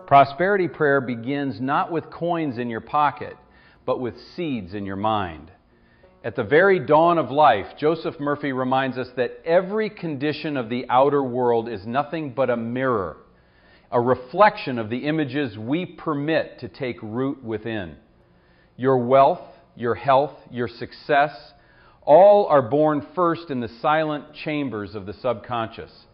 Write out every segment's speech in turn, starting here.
Prosperity prayer begins not with coins in your pocket, but with seeds in your mind. At the very dawn of life, Joseph Murphy reminds us that every condition of the outer world is nothing but a mirror, a reflection of the images we permit to take root within. Your wealth, your health, your success, all are born first in the silent chambers of the subconscious.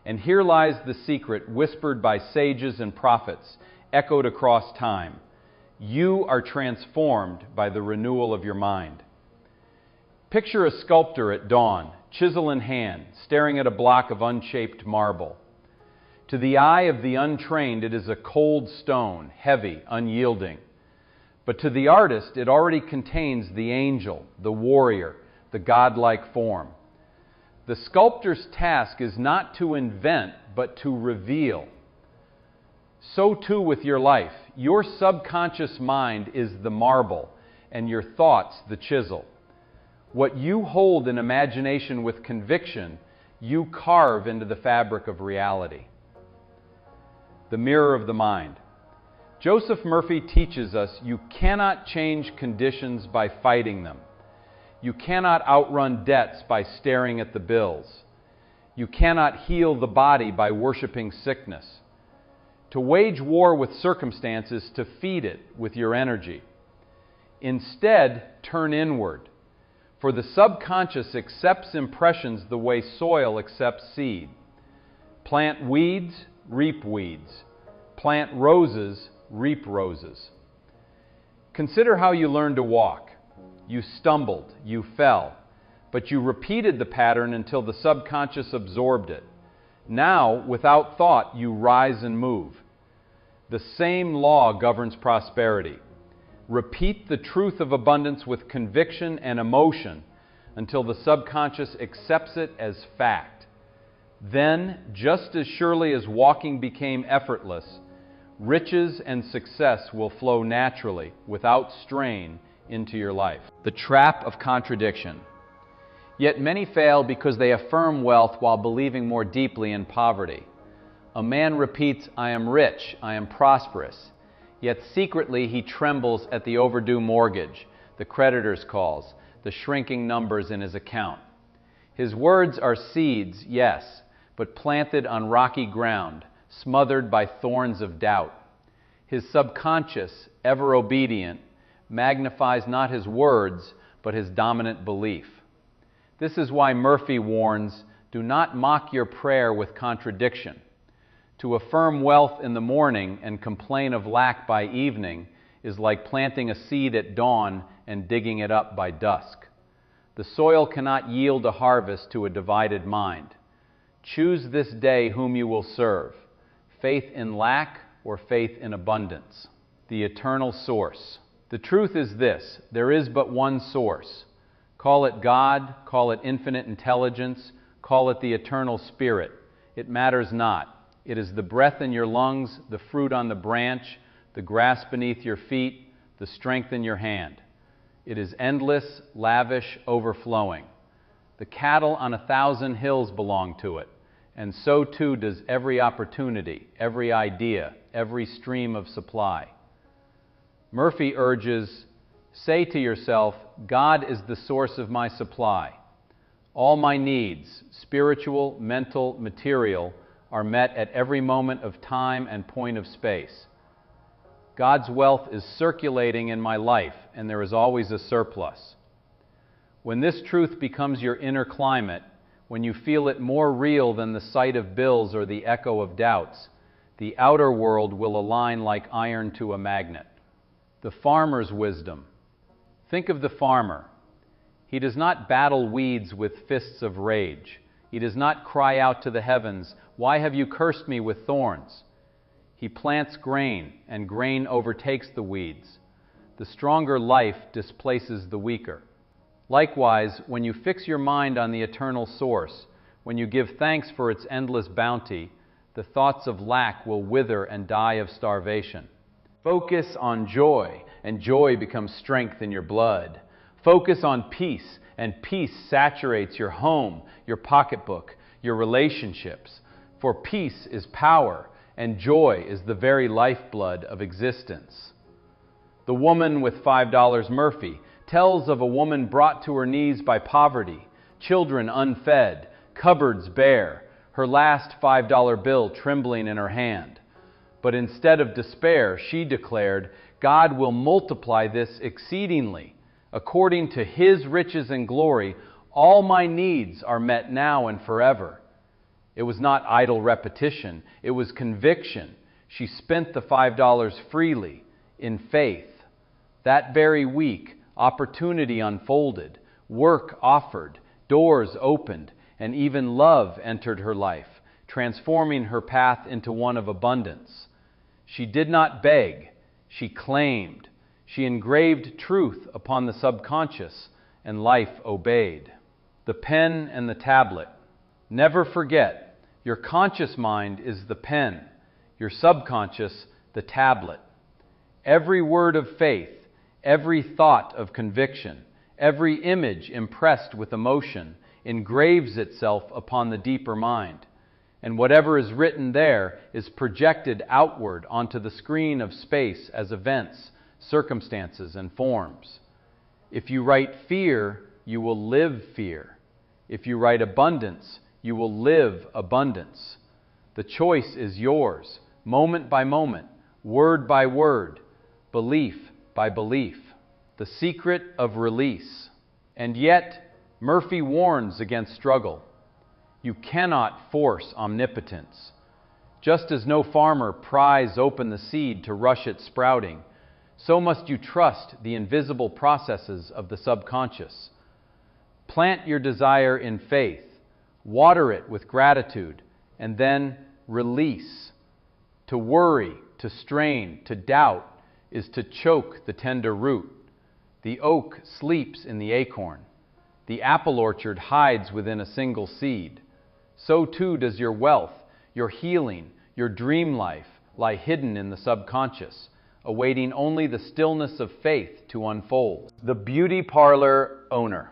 And here lies the secret whispered by sages and prophets, echoed across time. You are transformed by the renewal of your mind. Picture a sculptor at dawn, chisel in hand, staring at a block of unshaped marble. To the eye of the untrained, it is a cold stone, heavy, unyielding. But to the artist, it already contains the angel, the warrior, the godlike form. The sculptor's task is not to invent, but to reveal. So too with your life. Your subconscious mind is the marble, and your thoughts the chisel. What you hold in imagination with conviction, you carve into the fabric of reality. The mirror of the mind. Joseph Murphy teaches us you cannot change conditions by fighting them. You cannot outrun debts by staring at the bills. You cannot heal the body by worshiping sickness. To wage war with circumstance is to feed it with your energy. Instead, turn inward. For the subconscious accepts impressions the way soil accepts seed. Plant weeds, reap weeds. Plant roses, reap roses. Consider how you learned to walk. You stumbled, you fell, but you repeated the pattern until the subconscious absorbed it. Now, without thought, you rise and move. The same law governs prosperity. Repeat the truth of abundance with conviction and emotion until the subconscious accepts it as fact. Then, just as surely as walking became effortless, riches and success will flow naturally, without strain, into your life. The trap of contradiction. Yet many fail because they affirm wealth while believing more deeply in poverty. A man repeats, "I am rich, I am prosperous," yet secretly he trembles at the overdue mortgage, the creditor's calls, the shrinking numbers in his account. His words are seeds, yes, but planted on rocky ground, smothered by thorns of doubt. His subconscious, ever obedient, magnifies not his words, but his dominant belief. This is why Murphy warns, do not mock your prayer with contradiction. To affirm wealth in the morning and complain of lack by evening is like planting a seed at dawn and digging it up by dusk. The soil cannot yield a harvest to a divided mind. Choose this day whom you will serve, faith in lack or faith in abundance. The eternal source. The truth is this, there is but one source. Call it God, call it infinite intelligence, call it the eternal spirit. It matters not. It is the breath in your lungs, the fruit on the branch, the grass beneath your feet, the strength in your hand. It is endless, lavish, overflowing. The cattle on 1,000 hills belong to it, and so too does every opportunity, every idea, every stream of supply. Murphy urges, say to yourself, God is the source of my supply. All my needs, spiritual, mental, material, are met at every moment of time and point of space. God's wealth is circulating in my life, and there is always a surplus. When this truth becomes your inner climate, when you feel it more real than the sight of bills or the echo of doubts, the outer world will align like iron to a magnet. The farmer's wisdom. Think of the farmer. He does not battle weeds with fists of rage. He does not cry out to the heavens, "Why have you cursed me with thorns?" He plants grain, and grain overtakes the weeds. The stronger life displaces the weaker. Likewise, when you fix your mind on the eternal source, when you give thanks for its endless bounty, the thoughts of lack will wither and die of starvation. Focus on joy, and joy becomes strength in your blood. Focus on peace, and peace saturates your home, your pocketbook, your relationships. For peace is power, and joy is the very lifeblood of existence. The Woman with $5 Murphy tells of a woman brought to her knees by poverty, children unfed, cupboards bare, her last $5 bill trembling in her hand. But instead of despair, she declared, "God will multiply this exceedingly. According to His riches and glory, all my needs are met now and forever." It was not idle repetition, it was conviction. She spent the $5 freely, in faith. That very week, opportunity unfolded, work offered, doors opened, and even love entered her life, transforming her path into one of abundance. She did not beg, she claimed. She engraved truth upon the subconscious, and life obeyed. The pen and the tablet. Never forget, your conscious mind is the pen, your subconscious the tablet. Every word of faith, every thought of conviction, every image impressed with emotion engraves itself upon the deeper mind, and whatever is written there is projected outward onto the screen of space as events, circumstances, and forms. If you write fear, you will live fear. If you write abundance, you will live abundance. The choice is yours, moment by moment, word by word, belief by belief. The secret of release. And yet, Murphy warns against struggle. You cannot force omnipotence. Just as no farmer pries open the seed to rush its sprouting, so must you trust the invisible processes of the subconscious. Plant your desire in faith, water it with gratitude, and then release. To worry, to strain, to doubt is to choke the tender root. The oak sleeps in the acorn. The apple orchard hides within a single seed. So too does your wealth, your healing, your dream life lie hidden in the subconscious, awaiting only the stillness of faith to unfold. The beauty parlor owner.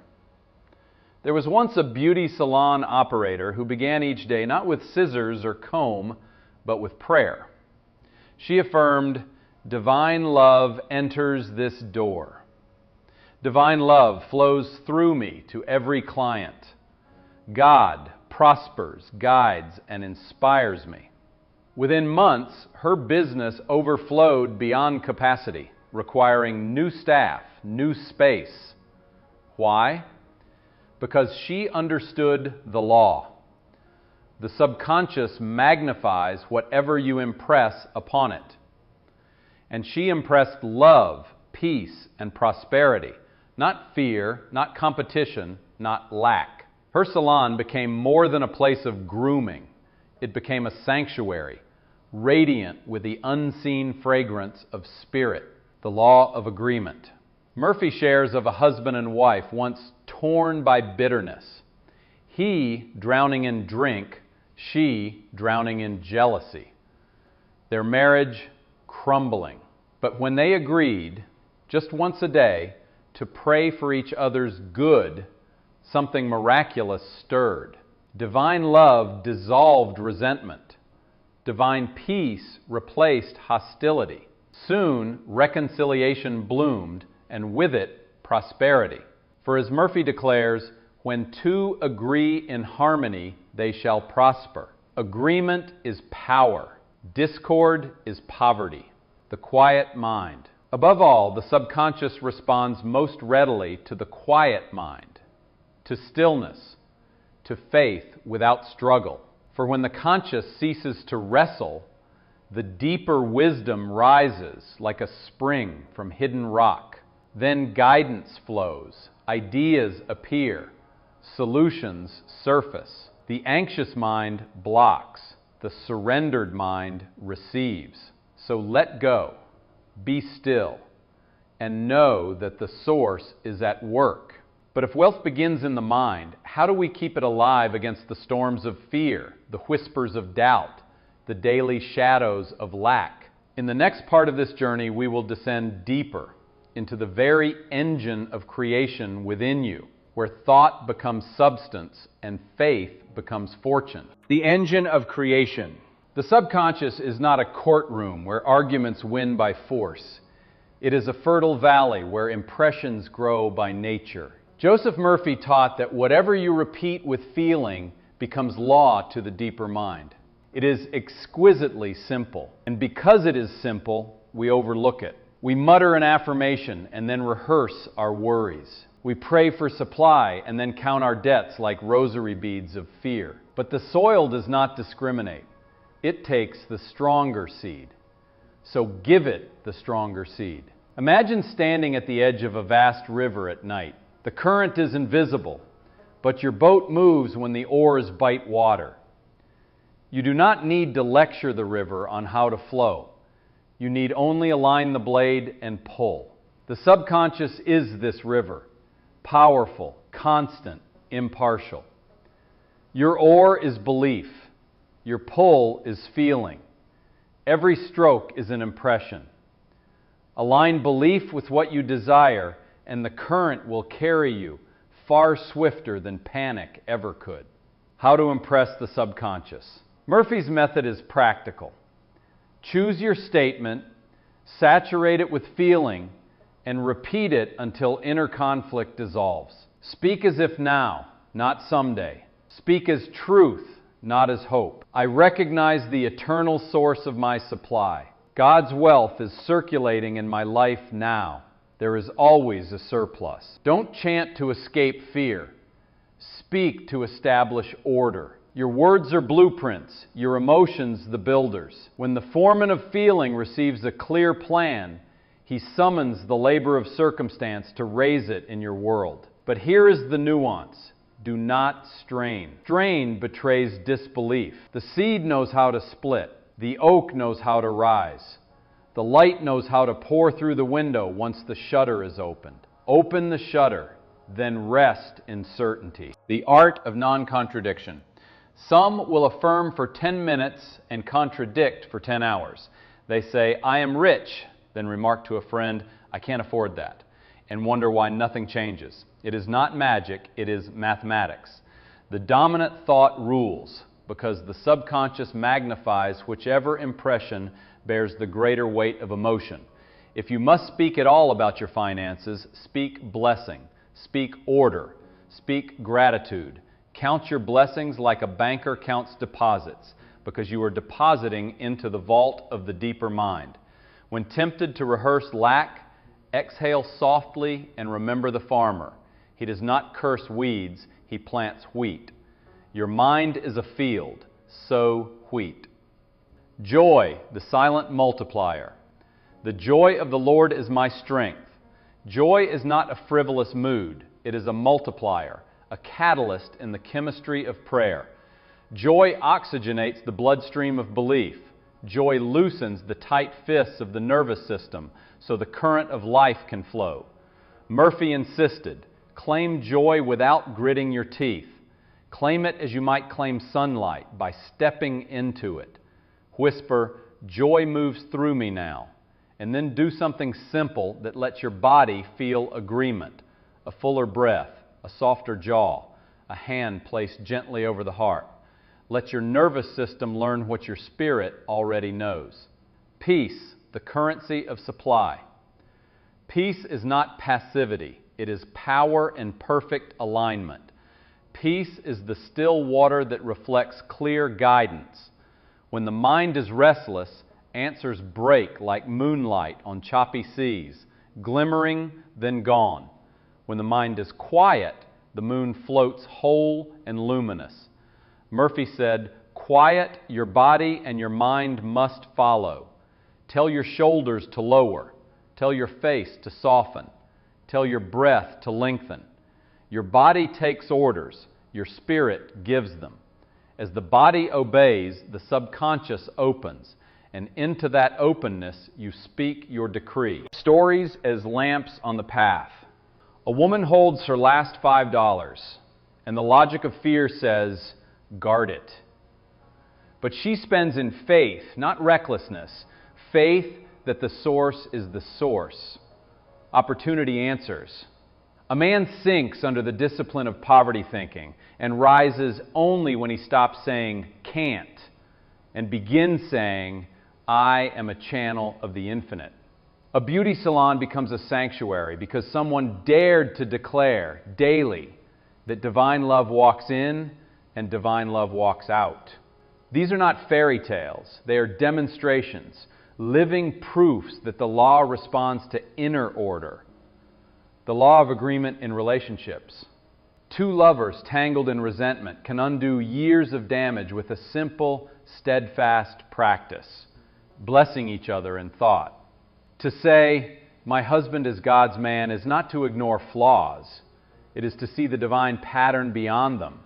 There was once a beauty salon operator who began each day not with scissors or comb, but with prayer. She affirmed, "Divine love enters this door. Divine love flows through me to every client. God prospers, guides, and inspires me." Within months, her business overflowed beyond capacity, requiring new staff, new space. Why? Because she understood the law. The subconscious magnifies whatever you impress upon it. And she impressed love, peace, and prosperity. Not fear, not competition, not lack. Her salon became more than a place of grooming. It became a sanctuary, radiant with the unseen fragrance of spirit, the law of agreement. Murphy shares of a husband and wife once torn by bitterness. He drowning in drink, she drowning in jealousy. Their marriage crumbling. But when they agreed, just once a day, to pray for each other's good, something miraculous stirred. Divine love dissolved resentment. Divine peace replaced hostility. Soon, reconciliation bloomed, and with it, prosperity. For as Murphy declares, when two agree in harmony, they shall prosper. Agreement is power. Discord is poverty. The quiet mind. Above all, the subconscious responds most readily to the quiet mind, to stillness, to faith without struggle. For when the conscious ceases to wrestle, the deeper wisdom rises like a spring from hidden rock. Then guidance flows, ideas appear, solutions surface. The anxious mind blocks, the surrendered mind receives. So let go. Be still, and know that the source is at work. But if wealth begins in the mind, how do we keep it alive against the storms of fear, the whispers of doubt, the daily shadows of lack? In the next part of this journey, we will descend deeper into the very engine of creation within you, where thought becomes substance and faith becomes fortune. The engine of creation. The subconscious is not a courtroom where arguments win by force. It is a fertile valley where impressions grow by nature. Joseph Murphy taught that whatever you repeat with feeling becomes law to the deeper mind. It is exquisitely simple, and because it is simple, we overlook it. We mutter an affirmation and then rehearse our worries. We pray for supply and then count our debts like rosary beads of fear. But the soil does not discriminate. It takes the stronger seed. So give it the stronger seed. Imagine standing at the edge of a vast river at night. The current is invisible, but your boat moves when the oars bite water. You do not need to lecture the river on how to flow. You need only align the blade and pull. The subconscious is this river, powerful, constant, impartial. Your oar is belief. Your pull is feeling. Every stroke is an impression. Align belief with what you desire, and the current will carry you far swifter than panic ever could. How to impress the subconscious. Murphy's method is practical. Choose your statement, saturate it with feeling, and repeat it until inner conflict dissolves. Speak as if now, not someday. Speak as truth, not as hope. I recognize the eternal source of my supply. God's wealth is circulating in my life now. There is always a surplus. Don't chant to escape fear. Speak to establish order. Your words are blueprints, your emotions the builders. When the foreman of feeling receives a clear plan, he summons the labor of circumstance to raise it in your world. But here is the nuance. Do not strain. Strain betrays disbelief. The seed knows how to split. The oak knows how to rise. The light knows how to pour through the window once the shutter is opened. Open the shutter, then rest in certainty. The art of non-contradiction. Some will affirm for 10 minutes and contradict for 10 hours. They say, I am rich, then remark to a friend, I can't afford that, and wonder why nothing changes. It is not magic, it is mathematics. The dominant thought rules because the subconscious magnifies whichever impression bears the greater weight of emotion. If you must speak at all about your finances, speak blessing, speak order, speak gratitude. Count your blessings like a banker counts deposits because you are depositing into the vault of the deeper mind. When tempted to rehearse lack, exhale softly and remember the farmer. He does not curse weeds, he plants wheat. Your mind is a field, sow wheat. Joy, the silent multiplier. The joy of the Lord is my strength. Joy is not a frivolous mood, it is a multiplier, a catalyst in the chemistry of prayer. Joy oxygenates the bloodstream of belief. Joy loosens the tight fists of the nervous system so the current of life can flow. Murphy insisted, claim joy without gritting your teeth. Claim it as you might claim sunlight by stepping into it. Whisper, joy moves through me now. And then do something simple that lets your body feel agreement. A fuller breath, a softer jaw, a hand placed gently over the heart. Let your nervous system learn what your spirit already knows. Peace, the currency of supply. Peace is not passivity. It is power in perfect alignment. Peace is the still water that reflects clear guidance. When the mind is restless, answers break like moonlight on choppy seas, glimmering, then gone. When the mind is quiet, the moon floats whole and luminous. Murphy said, quiet your body and your mind must follow. Tell your shoulders to lower. Tell your face to soften. Tell your breath to lengthen. Your body takes orders. Your spirit gives them. As the body obeys, the subconscious opens. And into that openness, you speak your decree. Stories as lamps on the path. A woman holds her last $5, and the logic of fear says, guard it. But she spends in faith, not recklessness, faith that the source is the source. Opportunity answers. A man sinks under the discipline of poverty thinking and rises only when he stops saying can't and begin saying, I am a channel of the infinite. A beauty salon becomes a sanctuary because someone dared to declare daily that divine love walks in and divine love walks out. These are not fairy tales. They are demonstrations, living proofs that the law responds to inner order, the law of agreement in relationships. Two lovers tangled in resentment can undo years of damage with a simple, steadfast practice, blessing each other in thought. To say, my husband is God's man, is not to ignore flaws. It is to see the divine pattern beyond them.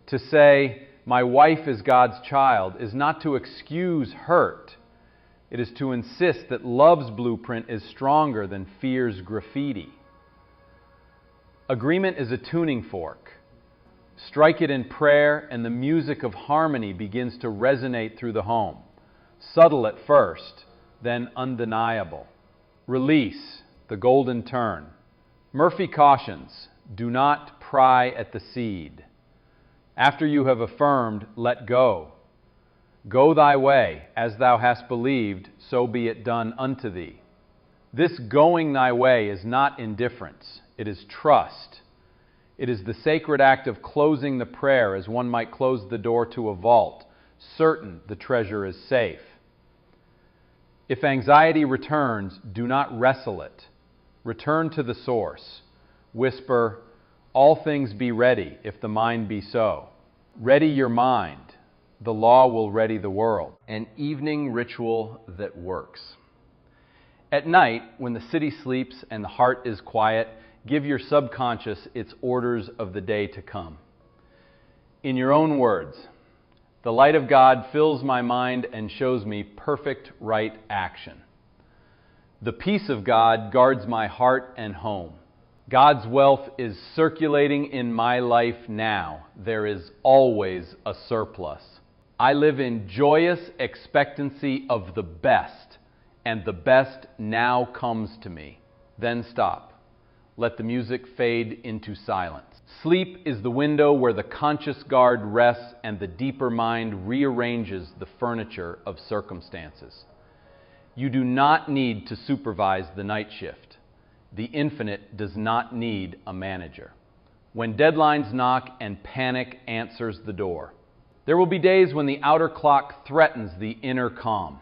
To say, my wife is God's child, is not to excuse hurt. It is to insist that love's blueprint is stronger than fear's graffiti. Agreement is a tuning fork. Strike it in prayer, and the music of harmony begins to resonate through the home. Subtle at first, then undeniable. Release, the golden turn. Murphy cautions, do not pry at the seed. After you have affirmed, let go. Go thy way, as thou hast believed, so be it done unto thee. This going thy way is not indifference, it is trust. It is the sacred act of closing the prayer as one might close the door to a vault, certain the treasure is safe. If anxiety returns, do not wrestle it. Return to the source. Whisper, all things be ready if the mind be so. Ready your mind. The law will ready the world. An evening ritual that works. At night, when the city sleeps and the heart is quiet, give your subconscious its orders of the day to come. In your own words, the light of God fills my mind and shows me perfect right action. The peace of God guards my heart and home. God's wealth is circulating in my life now. There is always a surplus. I live in joyous expectancy of the best, and the best now comes to me. Then stop. Let the music fade into silence. Sleep is the window where the conscious guard rests and the deeper mind rearranges the furniture of circumstances. You do not need to supervise the night shift. The infinite does not need a manager. When deadlines knock and panic answers the door. There will be days when the outer clock threatens the inner calm.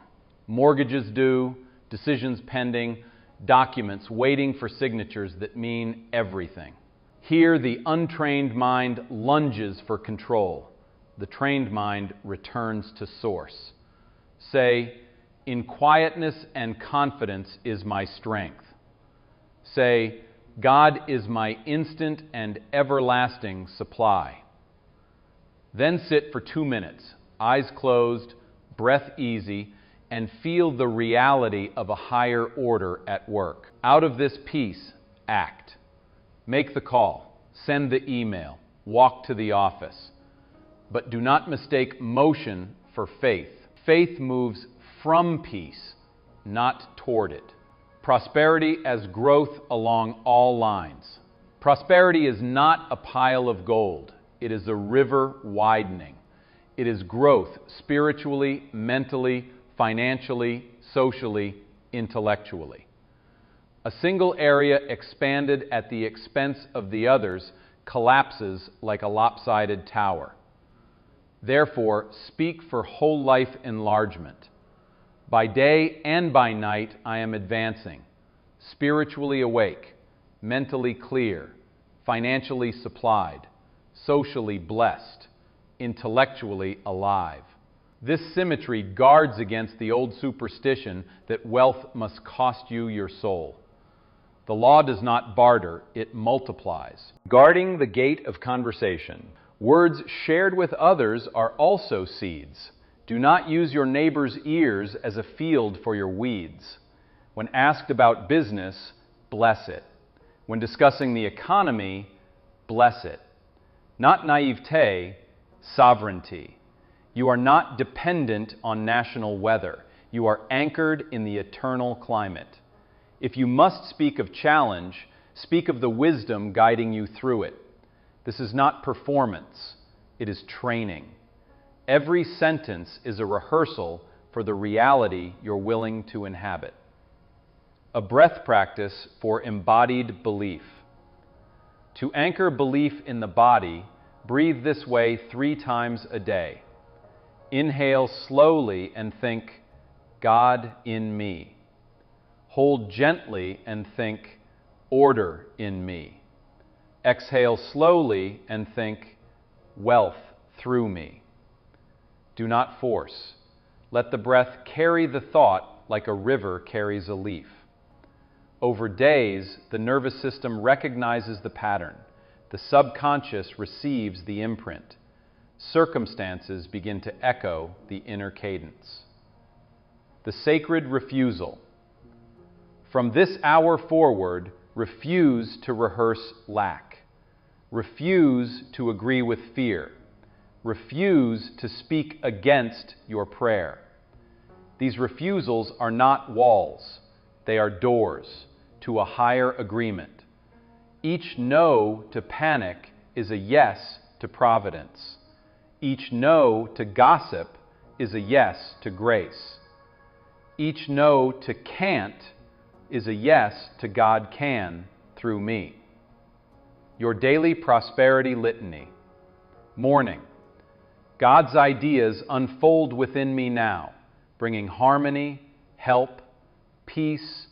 Mortgages due, decisions pending, documents waiting for signatures that mean everything. Here, the untrained mind lunges for control. The trained mind returns to source. Say, in quietness and confidence is my strength. Say, God is my instant and everlasting supply. Then sit for 2 minutes, eyes closed, breath easy, and feel the reality of a higher order at work. Out of this peace, act. Make the call, send the email, walk to the office. But do not mistake motion for faith. Faith moves from peace, not toward it. Prosperity as growth along all lines. Prosperity is not a pile of gold. It is a river widening. It is growth spiritually, mentally, financially, socially, intellectually. A single area expanded at the expense of the others collapses like a lopsided tower. Therefore, speak for whole life enlargement. By day and by night, I am advancing, spiritually awake, mentally clear, financially supplied, socially blessed, intellectually alive. This symmetry guards against the old superstition that wealth must cost you your soul. The law does not barter, it multiplies. Guarding the gate of conversation. Words shared with others are also seeds. Do not use your neighbor's ears as a field for your weeds. When asked about business, bless it. When discussing the economy, bless it. Not naivete, sovereignty. You are not dependent on national weather. You are anchored in the eternal climate. If you must speak of challenge, speak of the wisdom guiding you through it. This is not performance, it is training. Every sentence is a rehearsal for the reality you're willing to inhabit. A breath practice for embodied belief. To anchor belief in the body, breathe this way 3 times a day. Inhale slowly and think, God in me. Hold gently and think, order in me. Exhale slowly and think, wealth through me. Do not force. Let the breath carry the thought like a river carries a leaf. Over days, the nervous system recognizes the pattern. The subconscious receives the imprint. Circumstances begin to echo the inner cadence. The sacred refusal. From this hour forward, refuse to rehearse lack. Refuse to agree with fear. Refuse to speak against your prayer. These refusals are not walls. They are doors to a higher agreement. Each no to panic is a yes to providence. Each no to gossip is a yes to grace. Each no to can't is a yes to God can through me. Your daily prosperity litany. Morning. God's ideas unfold within me now, bringing harmony, help, peace,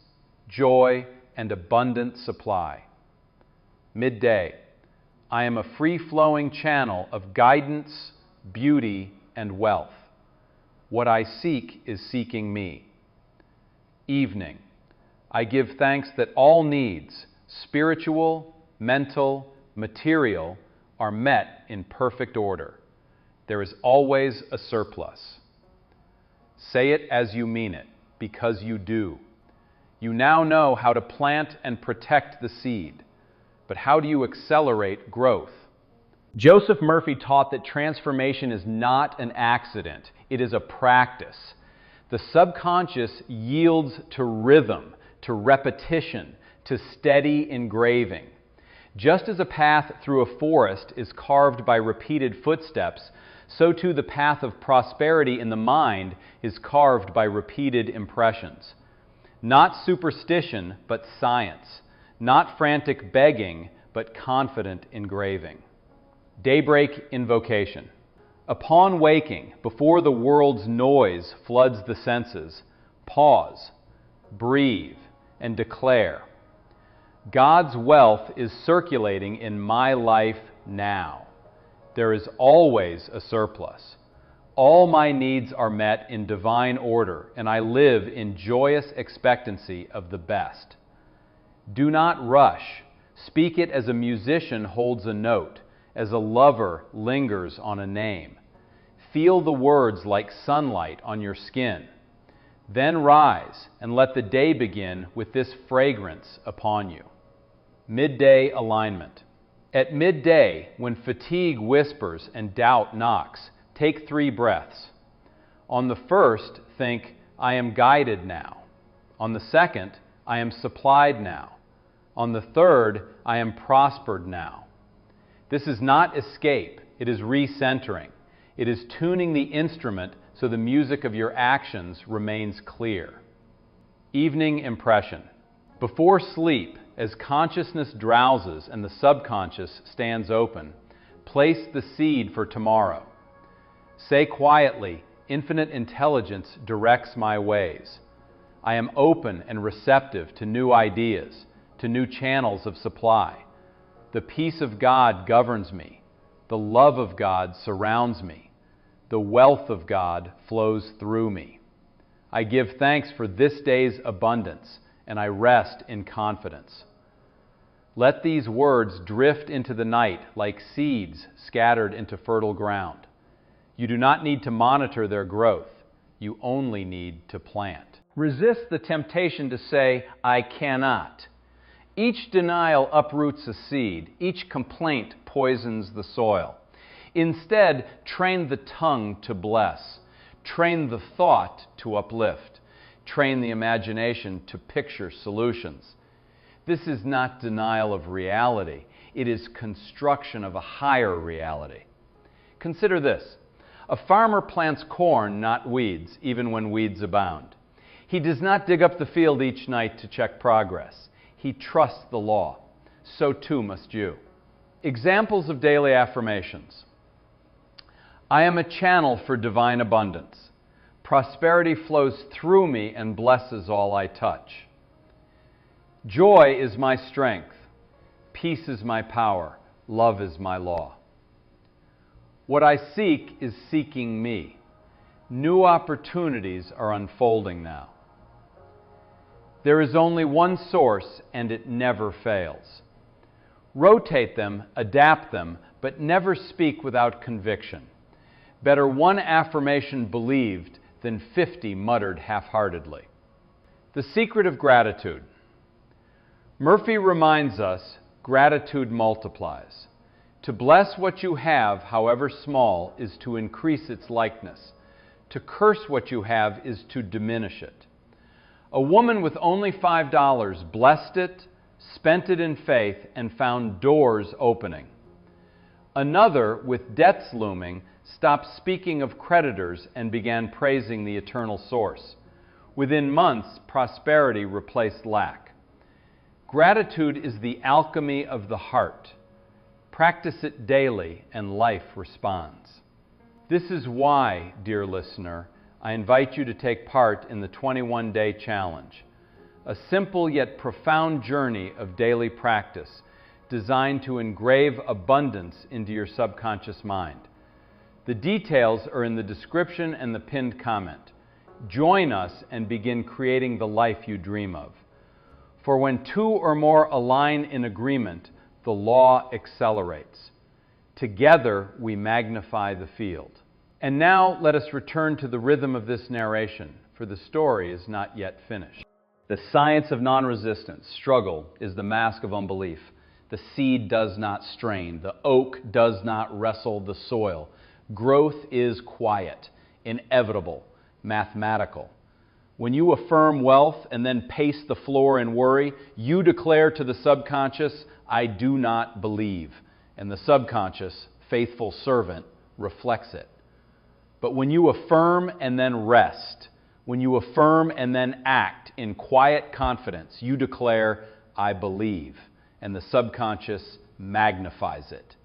joy, and abundant supply. Midday. I am a free-flowing channel of guidance, beauty, and wealth. What I seek is seeking me. Evening. I give thanks that all needs, spiritual, mental, material, are met in perfect order. There is always a surplus. Say it as you mean it, because you do. You now know how to plant and protect the seed, but how do you accelerate growth? Joseph Murphy taught that transformation is not an accident, it is a practice. The subconscious yields to rhythm, to repetition, to steady engraving. Just as a path through a forest is carved by repeated footsteps, so too the path of prosperity in the mind is carved by repeated impressions. Not superstition, but science. Not frantic begging, but confident engraving. Daybreak invocation. Upon waking, before the world's noise floods the senses, pause, breathe, and declare, God's wealth is circulating in my life now. There is always a surplus. All my needs are met in divine order, and I live in joyous expectancy of the best. Do not rush. Speak it as a musician holds a note, as a lover lingers on a name. Feel the words like sunlight on your skin. Then rise and let the day begin with this fragrance upon you. Midday alignment. At midday, when fatigue whispers and doubt knocks, take 3 breaths. On the first, think, I am guided now. On the second, I am supplied now. On the third, I am prospered now. This is not escape, it is recentering. It is tuning the instrument so the music of your actions remains clear. Evening impression. Before sleep, as consciousness drowses and the subconscious stands open, place the seed for tomorrow. Say quietly, infinite intelligence directs my ways. I am open and receptive to new ideas, to new channels of supply. The peace of God governs me. The love of God surrounds me. The wealth of God flows through me. I give thanks for this day's abundance, and I rest in confidence. Let these words drift into the night like seeds scattered into fertile ground. You do not need to monitor their growth. You only need to plant. Resist the temptation to say, I cannot. Each denial uproots a seed. Each complaint poisons the soil. Instead, train the tongue to bless. Train the thought to uplift. Train the imagination to picture solutions. This is not denial of reality. It is construction of a higher reality. Consider this. A farmer plants corn, not weeds, even when weeds abound. He does not dig up the field each night to check progress. He trusts the law. So too must you. Examples of daily affirmations. I am a channel for divine abundance. Prosperity flows through me and blesses all I touch. Joy is my strength. Peace is my power. Love is my law. What I seek is seeking me. New opportunities are unfolding now. There is only one source, and it never fails. Rotate them, adapt them, but never speak without conviction. Better one affirmation believed than 50 muttered half-heartedly. The secret of gratitude. Murphy reminds us, gratitude multiplies. To bless what you have, however small, is to increase its likeness. To curse what you have is to diminish it. A woman with only $5 blessed it, spent it in faith, and found doors opening. Another, with debts looming, stopped speaking of creditors and began praising the eternal source. Within months, prosperity replaced lack. Gratitude is the alchemy of the heart. Practice it daily, and life responds. This is why, dear listener, I invite you to take part in the 21-day challenge, a simple yet profound journey of daily practice designed to engrave abundance into your subconscious mind. The details are in the description and the pinned comment. Join us and begin creating the life you dream of. For when two or more align in agreement, the law accelerates. Together, we magnify the field. And now, let us return to the rhythm of this narration, for the story is not yet finished. The science of non-resistance, struggle, is the mask of unbelief. The seed does not strain. The oak does not wrestle the soil. Growth is quiet, inevitable, mathematical. When you affirm wealth and then pace the floor in worry, you declare to the subconscious, I do not believe. And the subconscious, faithful servant, reflects it. But when you affirm and then rest, when you affirm and then act in quiet confidence, you declare, I believe. And the subconscious magnifies it.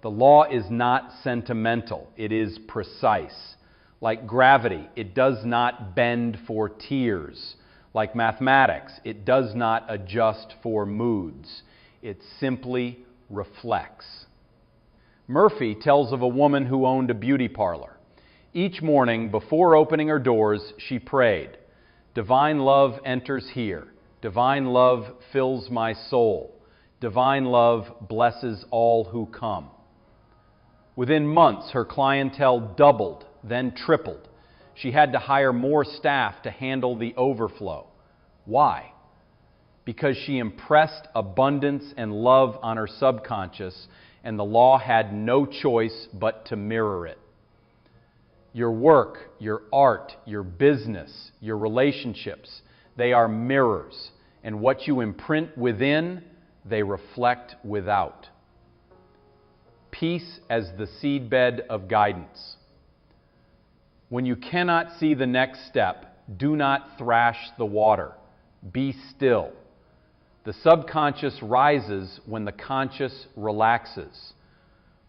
The law is not sentimental, it is precise. Like gravity, it does not bend for tears. Like mathematics, it does not adjust for moods. It simply reflects. Murphy tells of a woman who owned a beauty parlor. Each morning, before opening her doors, she prayed, Divine love enters here. Divine love fills my soul. Divine love blesses all who come. Within months, her clientele doubled, then tripled. She had to hire more staff to handle the overflow. Why? Because she impressed abundance and love on her subconscious, and the law had no choice but to mirror it. Your work, your art, your business, your relationships, they are mirrors, and what you imprint within, they reflect without. Peace as the seedbed of guidance. When you cannot see the next step, do not thrash the water. Be still. The subconscious rises when the conscious relaxes.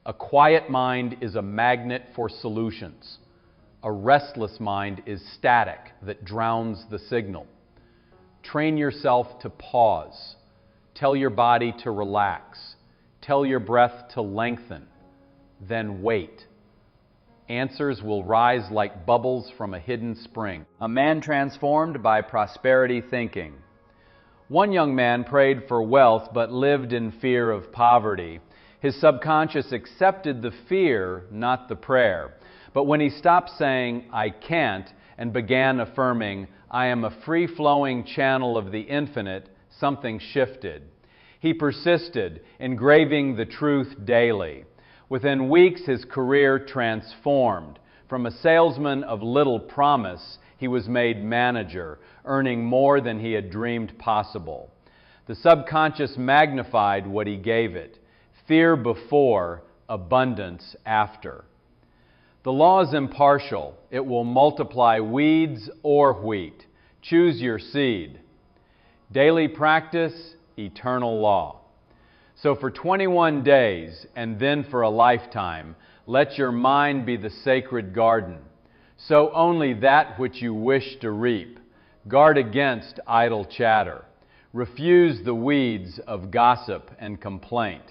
A quiet mind is a magnet for solutions. A restless mind is static that drowns the signal. Train yourself to pause. Tell your body to relax. Tell your breath to lengthen. Then wait. Answers will rise like bubbles from a hidden spring. A man transformed by prosperity thinking. One young man prayed for wealth but lived in fear of poverty. His subconscious accepted the fear, not the prayer. But when he stopped saying, I can't, and began affirming, I am a free-flowing channel of the infinite, something shifted. He persisted, engraving the truth daily. Within weeks, his career transformed. From a salesman of little promise, he was made manager, earning more than he had dreamed possible. The subconscious magnified what he gave it. Fear before, abundance after. The law is impartial. It will multiply weeds or wheat. Choose your seed. Daily practice, eternal law. So for 21 days and then for a lifetime, let your mind be the sacred garden. Sow only that which you wish to reap. Guard against idle chatter. Refuse the weeds of gossip and complaint.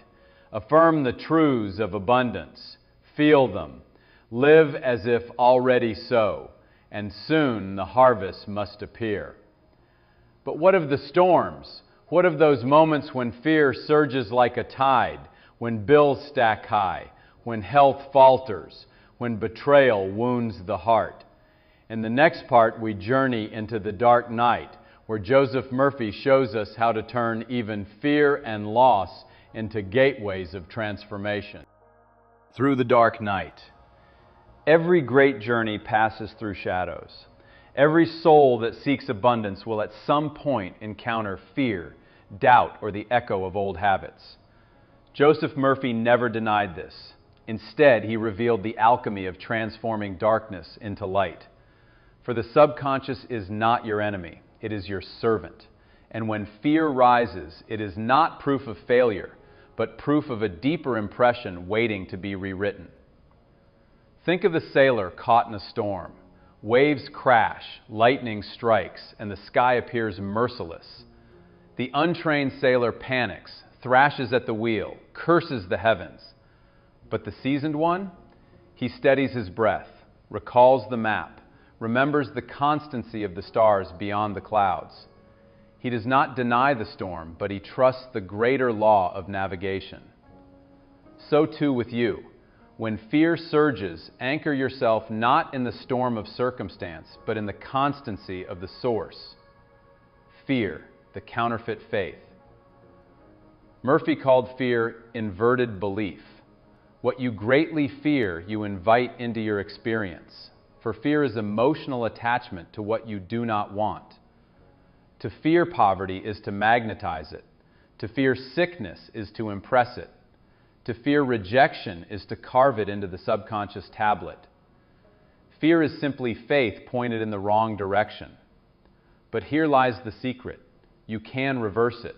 Affirm the truths of abundance. Feel them. Live as if already so, and soon the harvest must appear. But what of the storms? What of those moments when fear surges like a tide, when bills stack high, when health falters, when betrayal wounds the heart? In the next part, we journey into the dark night, where Joseph Murphy shows us how to turn even fear and loss into gateways of transformation. Through the dark night. Every great journey passes through shadows. Every soul that seeks abundance will at some point encounter fear, doubt, or the echo of old habits. Joseph Murphy never denied this. Instead, he revealed the alchemy of transforming darkness into light. For the subconscious is not your enemy, it is your servant. And when fear rises, it is not proof of failure, but proof of a deeper impression waiting to be rewritten. Think of the sailor caught in a storm. Waves crash, lightning strikes, and the sky appears merciless. The untrained sailor panics, thrashes at the wheel, curses the heavens. But the seasoned one? He steadies his breath, recalls the map, remembers the constancy of the stars beyond the clouds. He does not deny the storm, but he trusts the greater law of navigation. So too with you. When fear surges, anchor yourself not in the storm of circumstance, but in the constancy of the source. Fear, the counterfeit faith. Murphy called fear inverted belief. What you greatly fear, you invite into your experience. For fear is emotional attachment to what you do not want. To fear poverty is to magnetize it. To fear sickness is to impress it. To fear rejection is to carve it into the subconscious tablet. Fear is simply faith pointed in the wrong direction. But here lies the secret. You can reverse it.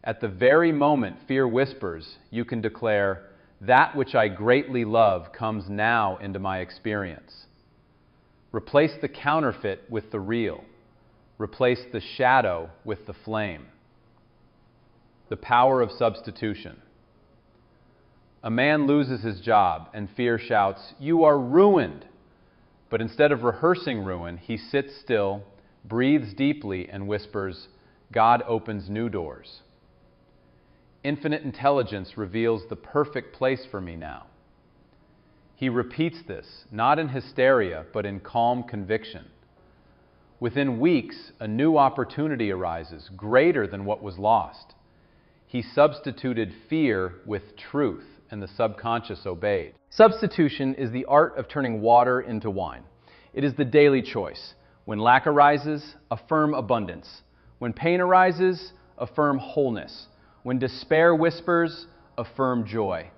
At the very moment fear whispers, you can declare, "That which I greatly love comes now into my experience." Replace the counterfeit with the real. Replace the shadow with the flame. The power of substitution. A man loses his job and fear shouts, "You are ruined!" But instead of rehearsing ruin, he sits still, breathes deeply, and whispers, "God opens new doors." Infinite intelligence reveals the perfect place for me now. He repeats this, not in hysteria, but in calm conviction. Within weeks, a new opportunity arises, greater than what was lost. He substituted fear with truth, and the subconscious obeyed. Substitution is the art of turning water into wine. It is the daily choice. When lack arises, affirm abundance. When pain arises, affirm wholeness. When despair whispers, affirm joy.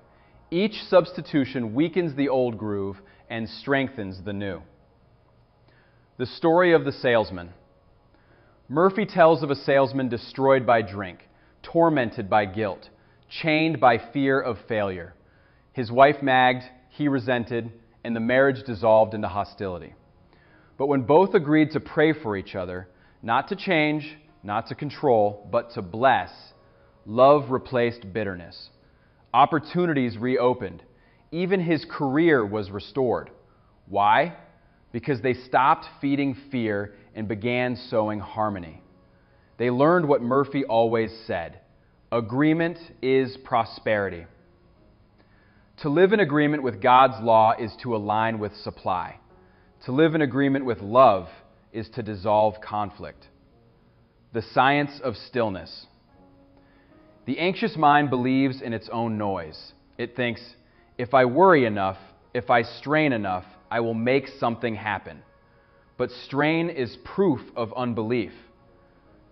Each substitution weakens the old groove and strengthens the new. The story of the salesman. Murphy tells of a salesman destroyed by drink, tormented by guilt, chained by fear of failure. His wife nagged, he resented, and the marriage dissolved into hostility. But when both agreed to pray for each other, not to change, not to control, but to bless, love replaced bitterness. Opportunities reopened. Even his career was restored. Why? Because they stopped feeding fear and began sowing harmony. They learned what Murphy always said: agreement is prosperity. To live in agreement with God's law is to align with supply. To live in agreement with love is to dissolve conflict. The science of stillness. The anxious mind believes in its own noise. It thinks, if I worry enough, if I strain enough, I will make something happen. But strain is proof of unbelief.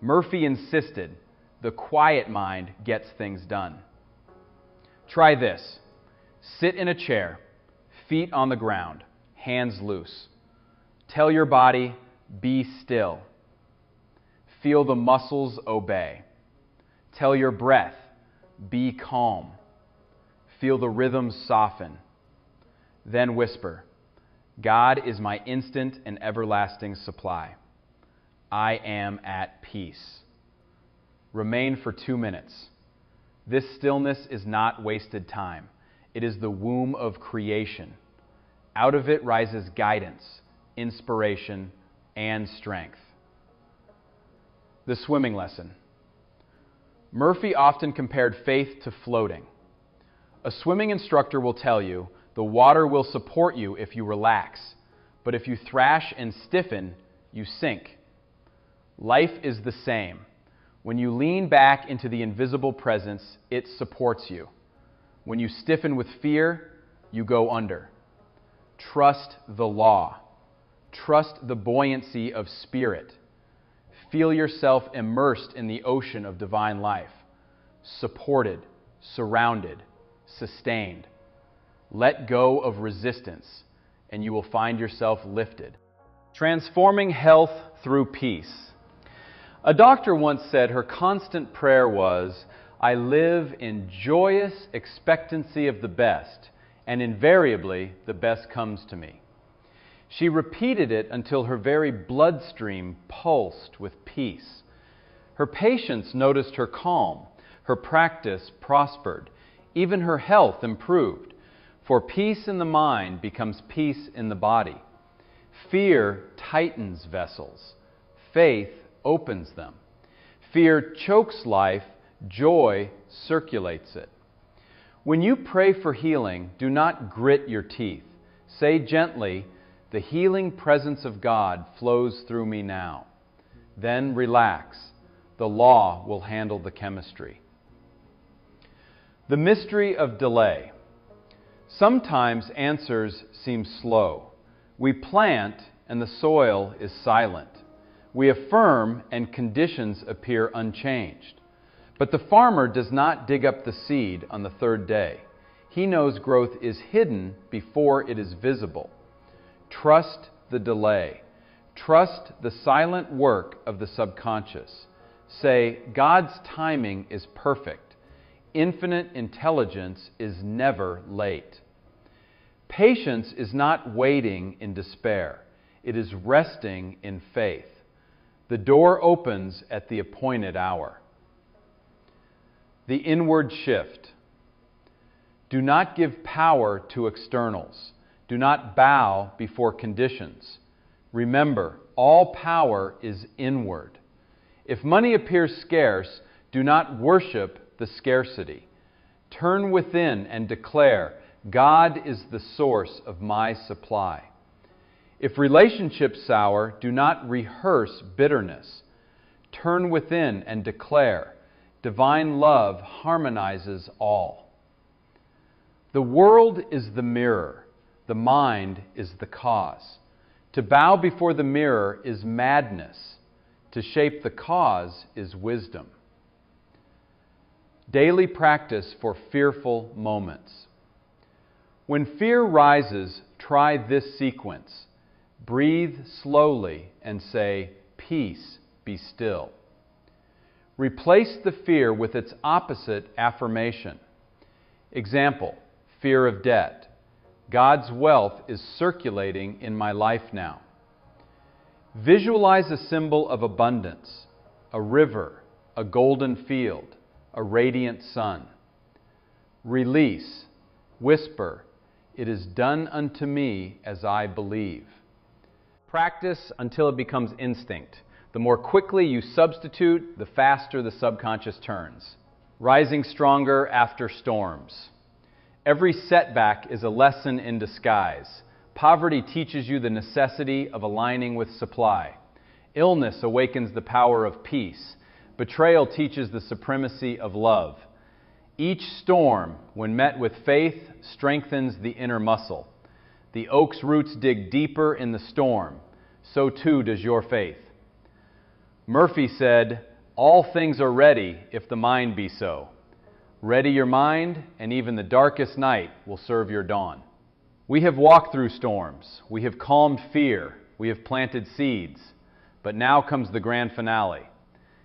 Murphy insisted, the quiet mind gets things done. Try this. Sit in a chair, feet on the ground, hands loose. Tell your body, be still. Feel the muscles obey. Tell your breath, be calm. Feel the rhythm soften. Then whisper, God is my instant and everlasting supply. I am at peace. Remain for 2 minutes. This stillness is not wasted time. It is the womb of creation. Out of it rises guidance, inspiration, and strength. The swimming lesson. Murphy often compared faith to floating. A swimming instructor will tell you the water will support you if you relax, but if you thrash and stiffen, you sink. Life is the same. When you lean back into the invisible presence, it supports you. When you stiffen with fear, you go under. Trust the law. Trust the buoyancy of spirit. Feel yourself immersed in the ocean of divine life, supported, surrounded, sustained. Let go of resistance, and you will find yourself lifted. Transforming health through peace. A doctor once said her constant prayer was, I live in joyous expectancy of the best, and invariably the best comes to me. She repeated it until her very bloodstream pulsed with peace. Her patients noticed her calm, her practice prospered, even her health improved, for peace in the mind becomes peace in the body. Fear tightens vessels. Faith opens them. Fear chokes life. Joy circulates it. When you pray for healing, do not grit your teeth. Say gently, the healing presence of God flows through me now. Then relax. The law will handle the chemistry. The mystery of delay. Sometimes answers seem slow. We plant and the soil is silent. We affirm and conditions appear unchanged. But the farmer does not dig up the seed on the 3rd day. He knows growth is hidden before it is visible. Trust the delay. Trust the silent work of the subconscious. Say, God's timing is perfect. Infinite intelligence is never late. Patience is not waiting in despair. It is resting in faith. The door opens at the appointed hour. The inward shift. Do not give power to externals. Do not bow before conditions. Remember, all power is inward. If money appears scarce, do not worship the scarcity. Turn within and declare, God is the source of my supply. If relationships sour, do not rehearse bitterness. Turn within and declare, divine love harmonizes all. The world is the mirror. The mind is the cause. To bow before the mirror is madness. To shape the cause is wisdom. Daily practice for fearful moments. When fear rises, try this sequence. Breathe slowly and say, peace, be still. Replace the fear with its opposite affirmation. Example, fear of debt. God's wealth is circulating in my life now. Visualize a symbol of abundance, a river, a golden field, a radiant sun. Release, whisper, it is done unto me as I believe. Practice until it becomes instinct. The more quickly you substitute, the faster the subconscious turns. Rising stronger after storms. Every setback is a lesson in disguise. Poverty teaches you the necessity of aligning with supply. Illness awakens the power of peace. Betrayal teaches the supremacy of love. Each storm, when met with faith, strengthens the inner muscle. The oak's roots dig deeper in the storm. So too does your faith. Murphy said, all things are ready if the mind be so. Ready your mind, and even the darkest night will serve your dawn. We have walked through storms. We have calmed fear. We have planted seeds. But now comes the grand finale.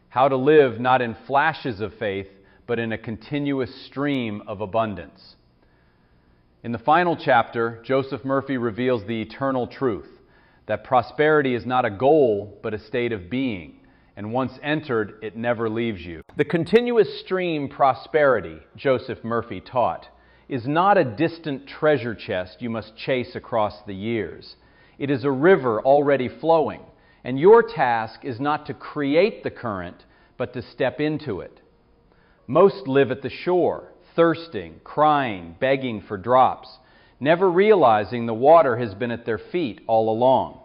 How to live not in flashes of faith, but in a continuous stream of abundance. In the final chapter, Joseph Murphy reveals the eternal truth, that prosperity is not a goal, but a state of being, and once entered, it never leaves you. The continuous stream prosperity, Joseph Murphy taught, is not a distant treasure chest you must chase across the years. It is a river already flowing, and your task is not to create the current, but to step into it. Most live at the shore, thirsting, crying, begging for drops, never realizing the water has been at their feet all along.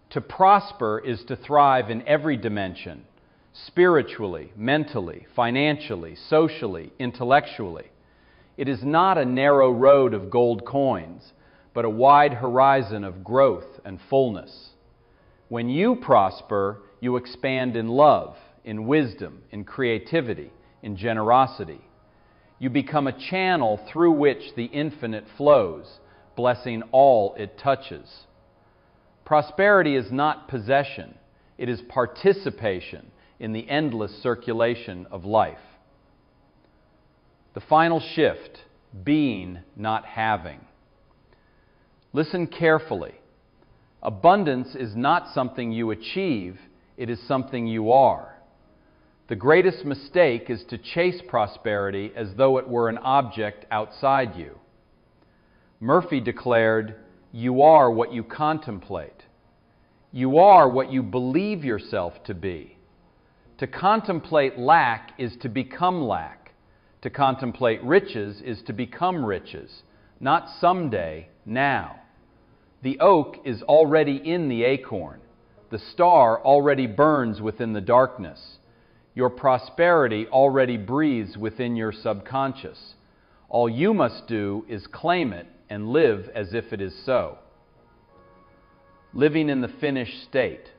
To prosper is to thrive in every dimension, spiritually, mentally, financially, socially, intellectually. It is not a narrow road of gold coins, but a wide horizon of growth and fullness. When you prosper, you expand in love, in wisdom, in creativity, in generosity. You become a channel through which the infinite flows, blessing all it touches. Prosperity is not possession, it is participation in the endless circulation of life. The final shift, being, not having. Listen carefully. Abundance is not something you achieve, it is something you are. The greatest mistake is to chase prosperity as though it were an object outside you. Murphy declared, "You are what you contemplate. You are what you believe yourself to be. To contemplate lack is to become lack. To contemplate riches is to become riches, not someday, now. The oak is already in the acorn. The star already burns within the darkness. Your prosperity already breathes within your subconscious. All you must do is claim it and live as if it is so." Living in the finished state.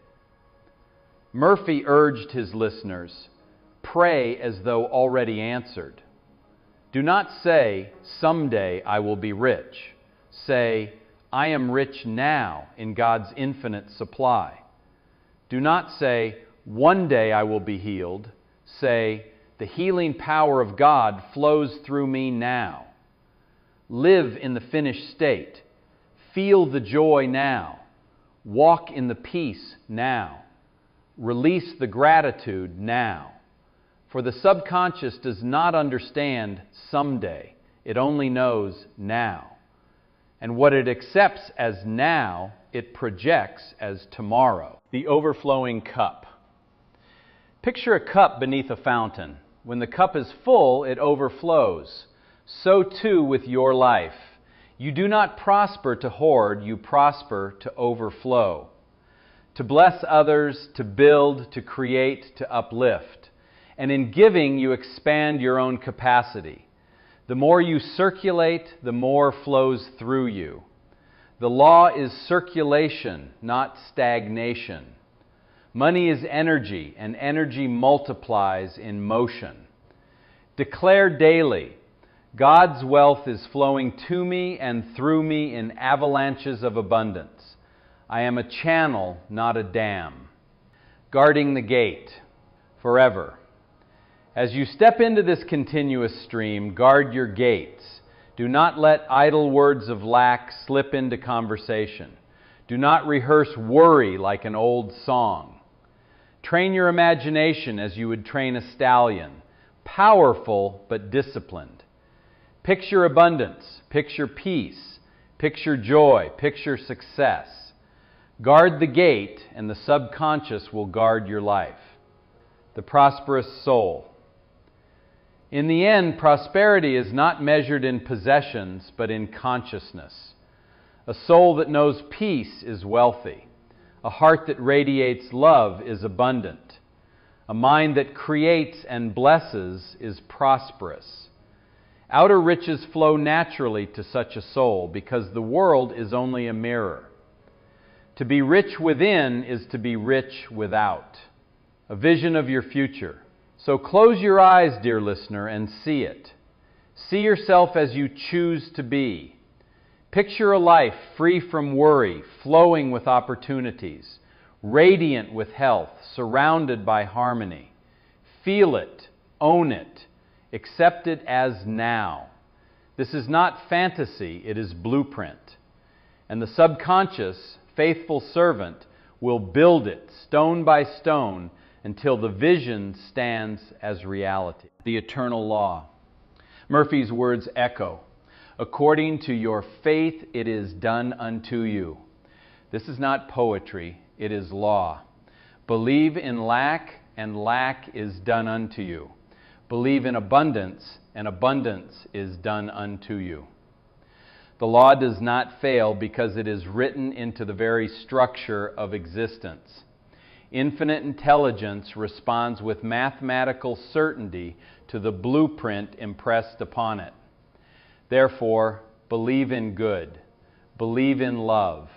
Murphy urged his listeners, pray as though already answered. Do not say, "Someday I will be rich." Say, "I am rich now in God's infinite supply." Do not say, "One day I will be healed." Say, "The healing power of God flows through me now." Live in the finished state. Feel the joy now. Walk in the peace now. Release the gratitude now. For the subconscious does not understand someday. It only knows now. And what it accepts as now, it projects as tomorrow. The overflowing cup. Picture a cup beneath a fountain. When the cup is full, it overflows. So too with your life. You do not prosper to hoard, you prosper to overflow. To bless others, to build, to create, to uplift. And in giving, you expand your own capacity. The more you circulate, the more flows through you. The law is circulation, not stagnation. Money is energy, and energy multiplies in motion. Declare daily, God's wealth is flowing to me and through me in avalanches of abundance. I am a channel, not a dam. Guarding the gate, forever. As you step into this continuous stream, guard your gates. Do not let idle words of lack slip into conversation. Do not rehearse worry like an old song. Train your imagination as you would train a stallion, powerful but disciplined. Picture abundance, picture peace, picture joy, picture success. Guard the gate, and the subconscious will guard your life. The prosperous soul. In the end, prosperity is not measured in possessions, but in consciousness. A soul that knows peace is wealthy. A heart that radiates love is abundant. A mind that creates and blesses is prosperous. Outer riches flow naturally to such a soul because the world is only a mirror. To be rich within is to be rich without. A vision of your future. So close your eyes, dear listener, and see it. See yourself as you choose to be. Picture a life free from worry, flowing with opportunities, radiant with health, surrounded by harmony. Feel it, own it, accept it as now. This is not fantasy, it is blueprint. And the subconscious, faithful servant will build it stone by stone until the vision stands as reality. The eternal law. Murphy's words echo. According to your faith, it is done unto you. This is not poetry, it is law. Believe in lack, and lack is done unto you. Believe in abundance, and abundance is done unto you. The law does not fail because it is written into the very structure of existence. Infinite intelligence responds with mathematical certainty to the blueprint impressed upon it. Therefore, believe in good, believe in love,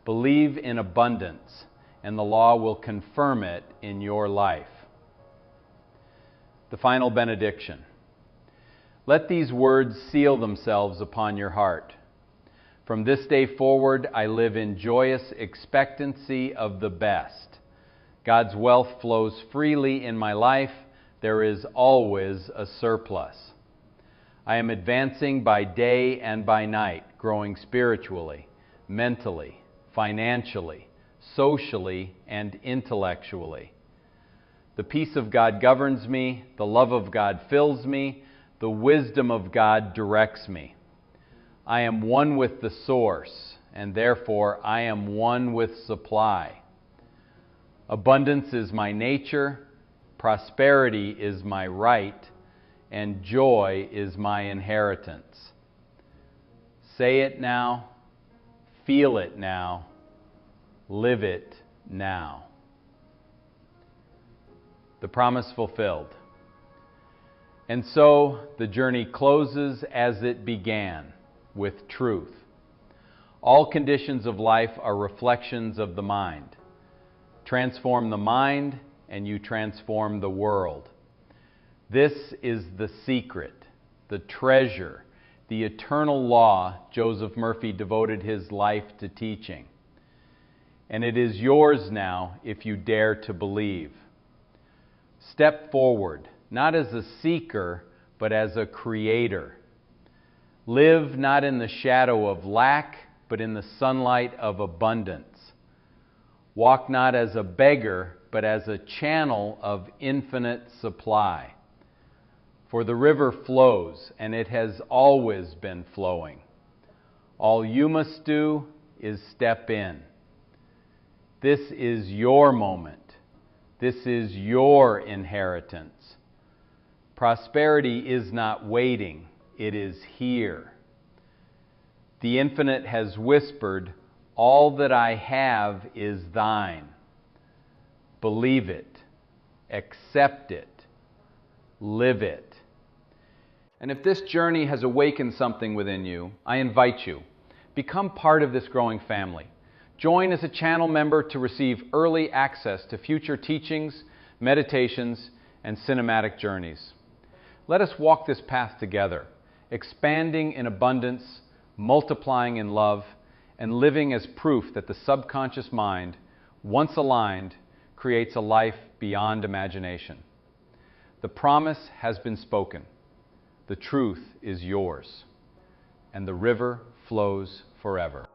believe in abundance, and the law will confirm it in your life. The final benediction. Let these words seal themselves upon your heart. From this day forward, I live in joyous expectancy of the best. God's wealth flows freely in my life. There is always a surplus. I am advancing by day and by night, growing spiritually, mentally, financially, socially, and intellectually. The peace of God governs me, the love of God fills me, the wisdom of God directs me. I am one with the source, and therefore I am one with supply. Abundance is my nature, prosperity is my right, and joy is my inheritance. Say it now, feel it now, live it now. The promise fulfilled. And so the journey closes as it began, with truth. All conditions of life are reflections of the mind. Transform the mind, and you transform the world. This is the secret, the treasure, the eternal law Joseph Murphy devoted his life to teaching. And it is yours now if you dare to believe. Step forward, not as a seeker, but as a creator. Live not in the shadow of lack, but in the sunlight of abundance. Walk not as a beggar, but as a channel of infinite supply. For the river flows, and it has always been flowing. All you must do is step in. This is your moment. This is your inheritance. Prosperity is not waiting, it is here. The infinite has whispered, all that I have is thine. Believe it, accept it, live it. And if this journey has awakened something within you, I invite you, become part of this growing family. Join as a channel member to receive early access to future teachings, meditations, and cinematic journeys. Let us walk this path together, expanding in abundance, multiplying in love, and living as proof that the subconscious mind, once aligned, creates a life beyond imagination. The promise has been spoken. The truth is yours, and the river flows forever.